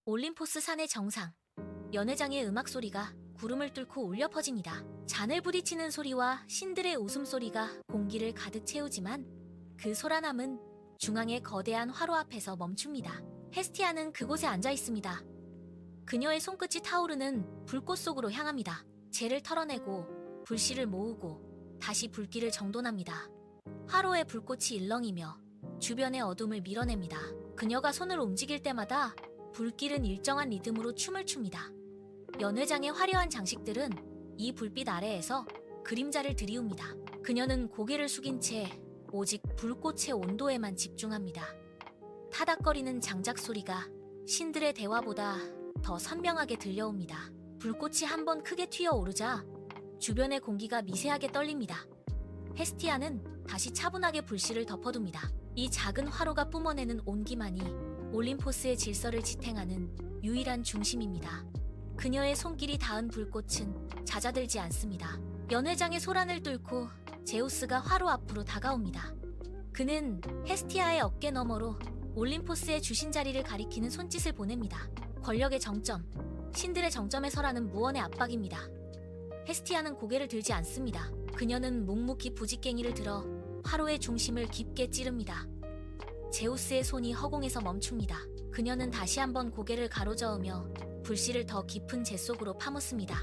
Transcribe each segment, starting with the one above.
올림포스 산의 정상. 연회장의 음악 소리가 구름을 뚫고 울려 퍼집니다. 잔을 부딪히는 소리와 신들의 웃음소리가 공기를 가득 채우지만 그 소란함은 중앙의 거대한 화로 앞에서 멈춥니다. 헤스티아는 그곳에 앉아 있습니다. 그녀의 손끝이 타오르는 불꽃 속으로 향합니다. 재를 털어내고 불씨를 모으고 다시 불길을 정돈합니다. 화로의 불꽃이 일렁이며 주변의 어둠을 밀어냅니다. 그녀가 손을 움직일 때마다 불길은 일정한 리듬으로 춤을 춥니다. 연회장의 화려한 장식들은 이 불빛 아래에서 그림자를 드리웁니다. 그녀는 고개를 숙인 채 오직 불꽃의 온도에만 집중합니다. 타닥거리는 장작 소리가 신들의 대화보다 더 선명하게 들려옵니다. 불꽃이 한번 크게 튀어오르자 주변의 공기가 미세하게 떨립니다. 헤스티아는 다시 차분하게 불씨를 덮어둡니다. 이 작은 화로가 뿜어내는 온기만이 올림포스의 질서를 지탱하는 유일한 중심입니다. 그녀의 손길이 닿은 불꽃은 잦아들지 않습니다. 연회장의 소란을 뚫고 제우스가 화로 앞으로 다가옵니다. 그는 헤스티아의 어깨 너머로 올림포스의 주신 자리를 가리키는 손짓을 보냅니다. 권력의 정점, 신들의 정점에 서라는 무언의 압박입니다. 헤스티아는 고개를 들지 않습니다. 그녀는 묵묵히 부직갱이를 들어 화로의 중심을 깊게 찌릅니다. 제우스의 손이 허공에서 멈춥니다. 그녀는 다시 한번 고개를 가로저으며 불씨를 더 깊은 재 속으로 파묻습니다.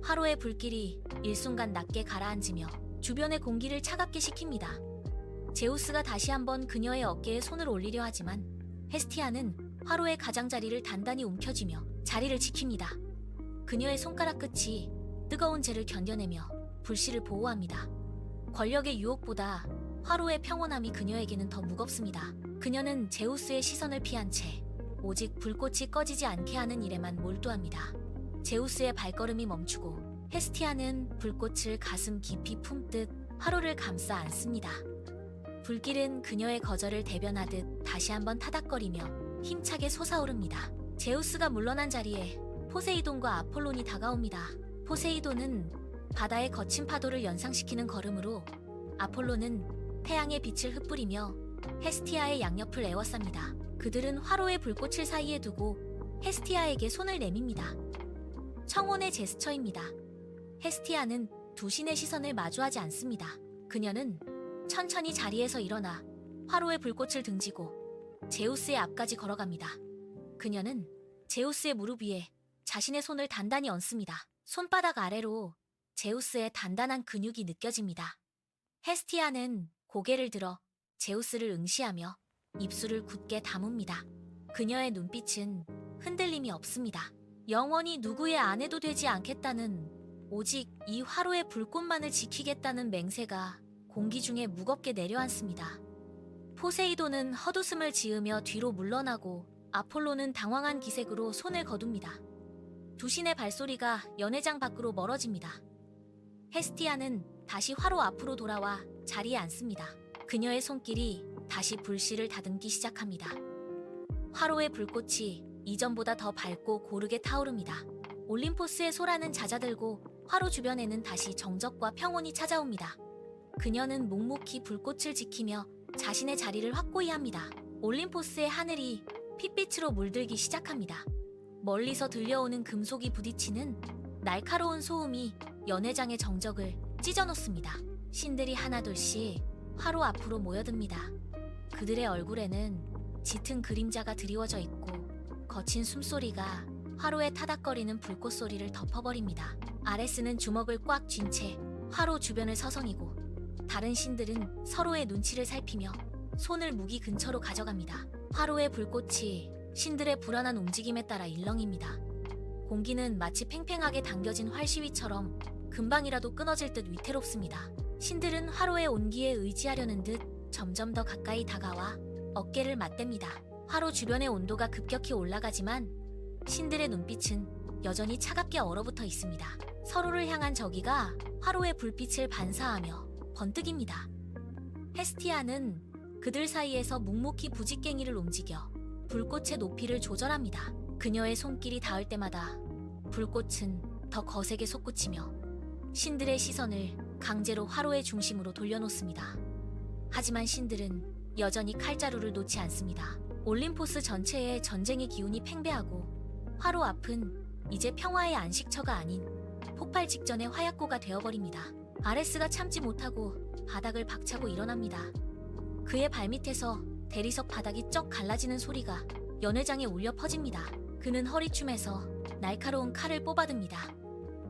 화로의 불길이 일순간 낮게 가라앉으며 주변의 공기를 차갑게 식힙니다. 제우스가 다시 한번 그녀의 어깨에 손을 올리려 하지만 헤스티아는 화로의 가장자리를 단단히 움켜쥐며 자리를 지킵니다. 그녀의 손가락 끝이 뜨거운 재를 견뎌내며 불씨를 보호합니다. 권력의 유혹보다 화로의 평온함이 그녀에게는 더 무겁습니다. 그녀는 제우스의 시선을 피한 채 오직 불꽃이 꺼지지 않게 하는 일에만 몰두합니다. 제우스의 발걸음이 멈추고 헤스티아는 불꽃을 가슴 깊이 품듯 화로를 감싸 안습니다. 불길은 그녀의 거절을 대변하듯 다시 한번 타닥거리며 힘차게 솟아오릅니다. 제우스가 물러난 자리에 포세이돈과 아폴론이 다가옵니다. 포세이돈은 바다의 거친 파도를 연상시키는 걸음으로, 아폴론은 태양의 빛을 흩뿌리며 헤스티아의 양옆을 에워쌉니다. 그들은 화로의 불꽃을 사이에 두고 헤스티아에게 손을 내밉니다. 청혼의 제스처입니다. 헤스티아는 두 신의 시선을 마주하지 않습니다. 그녀는 천천히 자리에서 일어나 화로의 불꽃을 등지고 제우스의 앞까지 걸어갑니다. 그녀는 제우스의 무릎 위에 자신의 손을 단단히 얹습니다. 손바닥 아래로 제우스의 단단한 근육이 느껴집니다. 헤스티아는 고개를 들어 제우스를 응시하며 입술을 굳게 다뭅니다. 그녀의 눈빛은 흔들림이 없습니다. 영원히 누구의 아내도 되지 않겠다는, 오직 이 화로의 불꽃만을 지키겠다는 맹세가 공기 중에 무겁게 내려앉습니다. 포세이돈은 헛웃음을 지으며 뒤로 물러나고 아폴로는 당황한 기색으로 손을 거둡니다. 두 신의 발소리가 연회장 밖으로 멀어집니다. 헤스티아는 다시 화로 앞으로 돌아와 자리에 앉습니다. 그녀의 손길이 다시 불씨를 다듬기 시작합니다. 화로의 불꽃이 이전보다 더 밝고 고르게 타오릅니다. 올림포스의 소란은 잦아들고 화로 주변에는 다시 정적과 평온이 찾아옵니다. 그녀는 묵묵히 불꽃을 지키며 자신의 자리를 확고히 합니다. 올림포스의 하늘이 핏빛으로 물들기 시작합니다. 멀리서 들려오는 금속이 부딪히는 날카로운 소음이 연회장의 정적을 찢어놓습니다. 신들이 하나둘씩 화로 앞으로 모여듭니다. 그들의 얼굴에는 짙은 그림자가 드리워져 있고 거친 숨소리가 화로에 타닥거리는 불꽃 소리를 덮어버립니다. 아레스는 주먹을 꽉 쥔 채 화로 주변을 서성이고, 다른 신들은 서로의 눈치를 살피며 손을 무기 근처로 가져갑니다. 화로의 불꽃이 신들의 불안한 움직임에 따라 일렁입니다. 공기는 마치 팽팽하게 당겨진 활시위처럼 금방이라도 끊어질 듯 위태롭습니다. 신들은 화로의 온기에 의지하려는 듯 점점 더 가까이 다가와 어깨를 맞댑니다. 화로 주변의 온도가 급격히 올라가지만 신들의 눈빛은 여전히 차갑게 얼어붙어 있습니다. 서로를 향한 저기가 화로의 불빛을 반사하며 번뜩입니다. 헤스티아는 그들 사이에서 묵묵히 부직갱이를 움직여 불꽃의 높이를 조절합니다. 그녀의 손길이 닿을 때마다 불꽃은 더 거세게 솟구치며 신들의 시선을 강제로 화로의 중심으로 돌려놓습니다. 하지만 신들은 여전히 칼자루를 놓지 않습니다. 올림포스 전체에 전쟁의 기운이 팽배하고 화로 앞은 이제 평화의 안식처가 아닌 폭발 직전의 화약고가 되어버립니다. 아레스가 참지 못하고 바닥을 박차고 일어납니다. 그의 발밑에서 대리석 바닥이 쩍 갈라지는 소리가 연회장에 울려 퍼집니다. 그는 허리춤에서 날카로운 칼을 뽑아듭니다.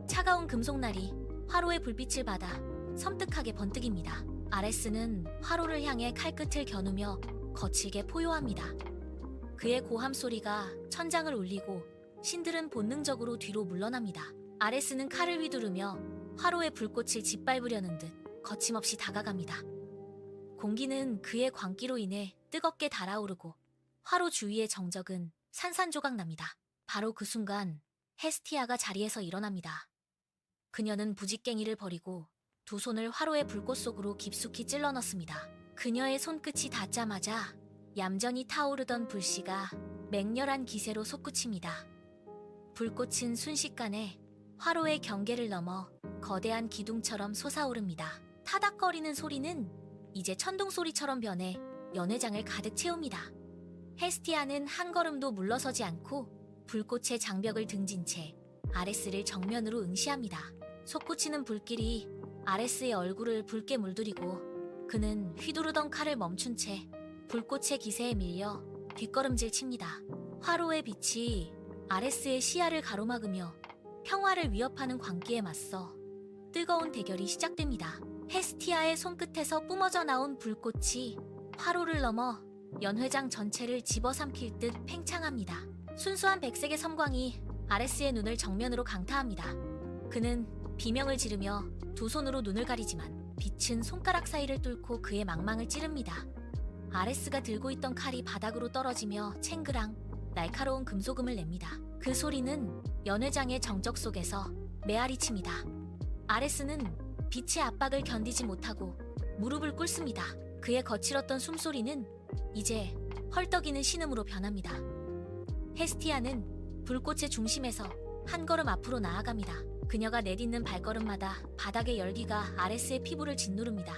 차가운 금속날이 화로의 불빛을 받아 섬뜩하게 번뜩입니다. 아레스는 화로를 향해 칼끝을 겨누며 거칠게 포효합니다. 그의 고함 소리가 천장을 울리고 신들은 본능적으로 뒤로 물러납니다. 아레스는 칼을 휘두르며 화로의 불꽃을 짓밟으려는 듯 거침없이 다가갑니다. 공기는 그의 광기로 인해 뜨겁게 달아오르고 화로 주위의 정적은 산산조각 납니다. 바로 그 순간 헤스티아가 자리에서 일어납니다. 그녀는 부직갱이를 버리고 두 손을 화로의 불꽃 속으로 깊숙이 찔러 넣습니다. 그녀의 손끝이 닿자마자 얌전히 타오르던 불씨가 맹렬한 기세로 솟구칩니다. 불꽃은 순식간에 화로의 경계를 넘어 거대한 기둥처럼 솟아오릅니다. 타닥거리는 소리는 이제 천둥 소리처럼 변해 연회장을 가득 채웁니다. 헤스티아는 한 걸음도 물러서지 않고 불꽃의 장벽을 등진 채 아레스를 정면으로 응시합니다. 솟구치는 불길이 아레스의 얼굴을 붉게 물들이고 그는 휘두르던 칼을 멈춘 채 불꽃의 기세에 밀려 뒷걸음질 칩니다. 화로의 빛이 아레스의 시야를 가로막으며 평화를 위협하는 광기에 맞서 뜨거운 대결이 시작됩니다. 헤스티아의 손끝에서 뿜어져 나온 불꽃이 화로를 넘어 연회장 전체를 집어삼킬 듯 팽창합니다. 순수한 백색의 섬광이 아레스의 눈을 정면으로 강타합니다. 그는 비명을 지르며 두 손으로 눈을 가리지만 빛은 손가락 사이를 뚫고 그의 망망을 찌릅니다. 아레스가 들고 있던 칼이 바닥으로 떨어지며 챙그랑 날카로운 금소금을 냅니다. 그 소리는 연회장의 정적 속에서 메아리칩니다. 아레스는 빛의 압박을 견디지 못하고 무릎을 꿇습니다. 그의 거칠었던 숨소리는 이제 헐떡이는 신음으로 변합니다. 헤스티아는 불꽃의 중심에서 한 걸음 앞으로 나아갑니다. 그녀가 내딛는 발걸음마다 바닥의 열기가 아레스의 피부를 짓누릅니다.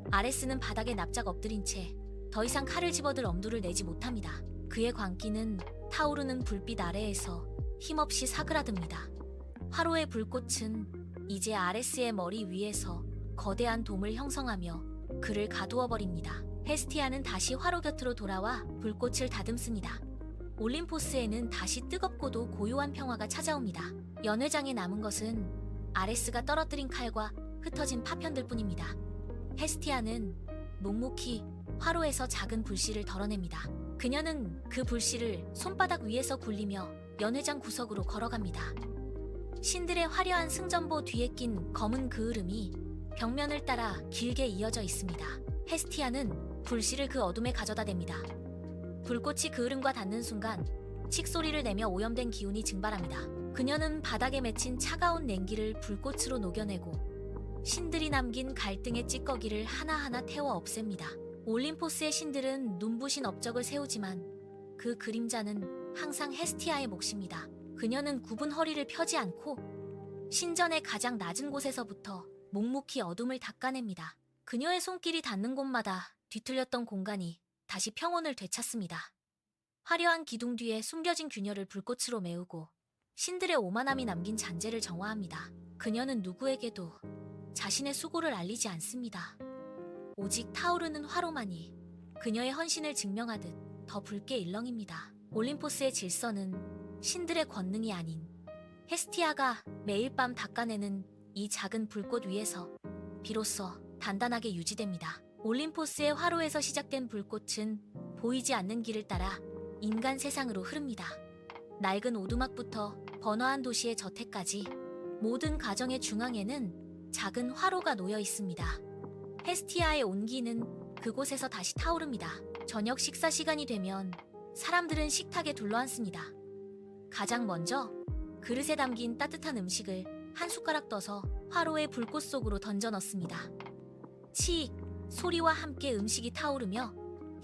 아레스는 바닥에 납작 엎드린 채 더 이상 칼을 집어들 엄두를 내지 못합니다. 그의 광기는 타오르는 불빛 아래에서 힘없이 사그라듭니다. 화로의 불꽃은 이제 아레스의 머리 위에서 거대한 돔을 형성하며 그를 가두어버립니다. 헤스티아는 다시 화로 곁으로 돌아와 불꽃을 다듬습니다. 올림포스에는 다시 뜨겁고도 고요한 평화가 찾아옵니다. 연회장에 남은 것은 아레스가 떨어뜨린 칼과 흩어진 파편들 뿐입니다. 헤스티아는 묵묵히 화로에서 작은 불씨를 덜어냅니다. 그녀는 그 불씨를 손바닥 위에서 굴리며 연회장 구석으로 걸어갑니다. 신들의 화려한 승전보 뒤에 낀 검은 그을음이 벽면을 따라 길게 이어져 있습니다. 헤스티아는 불씨를 그 어둠에 가져다 댑니다. 불꽃이 그을음과 닿는 순간 칙소리를 내며 오염된 기운이 증발합니다. 그녀는 바닥에 맺힌 차가운 냉기를 불꽃으로 녹여내고 신들이 남긴 갈등의 찌꺼기를 하나하나 태워 없앱니다. 올림포스의 신들은 눈부신 업적을 세우지만 그 그림자는 항상 헤스티아의 몫입니다. 그녀는 굽은 허리를 펴지 않고 신전의 가장 낮은 곳에서부터 묵묵히 어둠을 닦아냅니다. 그녀의 손길이 닿는 곳마다 뒤틀렸던 공간이 다시 평온을 되찾습니다. 화려한 기둥 뒤에 숨겨진 균열을 불꽃으로 메우고 신들의 오만함이 남긴 잔재를 정화합니다. 그녀는 누구에게도 자신의 수고를 알리지 않습니다. 오직 타오르는 화로만이 그녀의 헌신을 증명하듯 더 붉게 일렁입니다. 올림포스의 질서는 신들의 권능이 아닌 헤스티아가 매일 밤 닦아내는 이 작은 불꽃 위에서 비로소 단단하게 유지됩니다. 올림포스의 화로에서 시작된 불꽃은 보이지 않는 길을 따라 인간 세상으로 흐릅니다. 낡은 오두막부터 번화한 도시의 저택까지 모든 가정의 중앙에는 작은 화로가 놓여 있습니다. 헤스티아의 온기는 그곳에서 다시 타오릅니다. 저녁 식사 시간이 되면 사람들은 식탁에 둘러앉습니다. 가장 먼저 그릇에 담긴 따뜻한 음식을 한 숟가락 떠서 화로의 불꽃 속으로 던져 넣습니다. 치익 소리와 함께 음식이 타오르며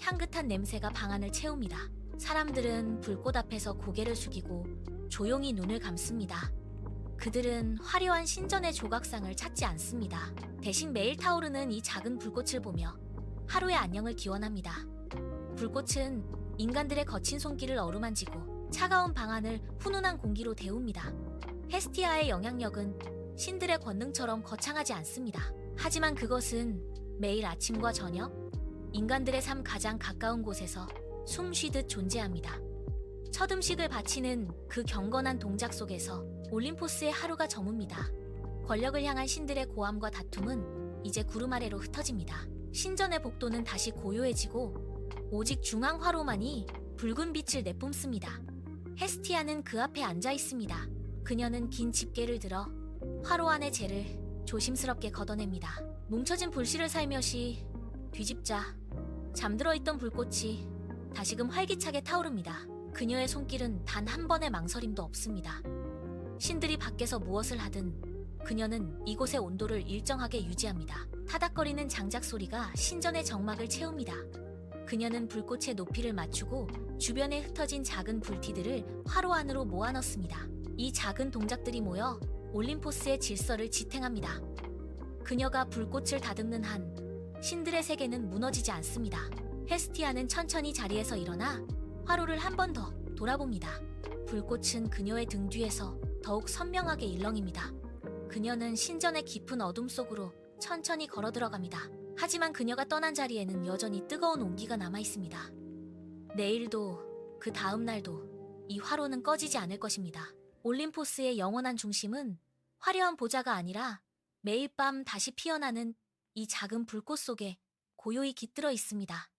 향긋한 냄새가 방안을 채웁니다. 사람들은 불꽃 앞에서 고개를 숙이고 조용히 눈을 감습니다. 그들은 화려한 신전의 조각상을 찾지 않습니다. 대신 매일 타오르는 이 작은 불꽃을 보며 하루의 안녕을 기원합니다. 불꽃은 인간들의 거친 손길을 어루만지고 차가운 방안을 훈훈한 공기로 데웁니다. 헤스티아의 영향력은 신들의 권능처럼 거창하지 않습니다. 하지만 그것은 매일 아침과 저녁, 인간들의 삶 가장 가까운 곳에서 숨 쉬듯 존재합니다. 첫 음식을 바치는 그 경건한 동작 속에서 올림포스의 하루가 저뭅니다. 권력을 향한 신들의 고함과 다툼은 이제 구름 아래로 흩어집니다. 신전의 복도는 다시 고요해지고 오직 중앙 화로만이 붉은 빛을 내뿜습니다. 헤스티아는 그 앞에 앉아 있습니다. 그녀는 긴 집게를 들어 화로 안의 재를 조심스럽게 걷어냅니다. 뭉쳐진 불씨를 살며시 뒤집자 잠들어 있던 불꽃이 다시금 활기차게 타오릅니다. 그녀의 손길은 단 한 번의 망설임도 없습니다. 신들이 밖에서 무엇을 하든 그녀는 이곳의 온도를 일정하게 유지합니다. 타닥거리는 장작 소리가 신전의 정막을 채웁니다. 그녀는 불꽃의 높이를 맞추고 주변에 흩어진 작은 불티들을 화로 안으로 모아넣습니다. 이 작은 동작들이 모여 올림포스의 질서를 지탱합니다. 그녀가 불꽃을 다듬는 한 신들의 세계는 무너지지 않습니다. 헤스티아는 천천히 자리에서 일어나 화로를 한 번 더 돌아봅니다. 불꽃은 그녀의 등 뒤에서 더욱 선명하게 일렁입니다. 그녀는 신전의 깊은 어둠 속으로 천천히 걸어 들어갑니다. 하지만 그녀가 떠난 자리에는 여전히 뜨거운 온기가 남아 있습니다. 내일도 그 다음 날도 이 화로는 꺼지지 않을 것입니다. 올림포스의 영원한 중심은 화려한 보좌가 아니라 매일 밤 다시 피어나는 이 작은 불꽃 속에 고요히 깃들어 있습니다.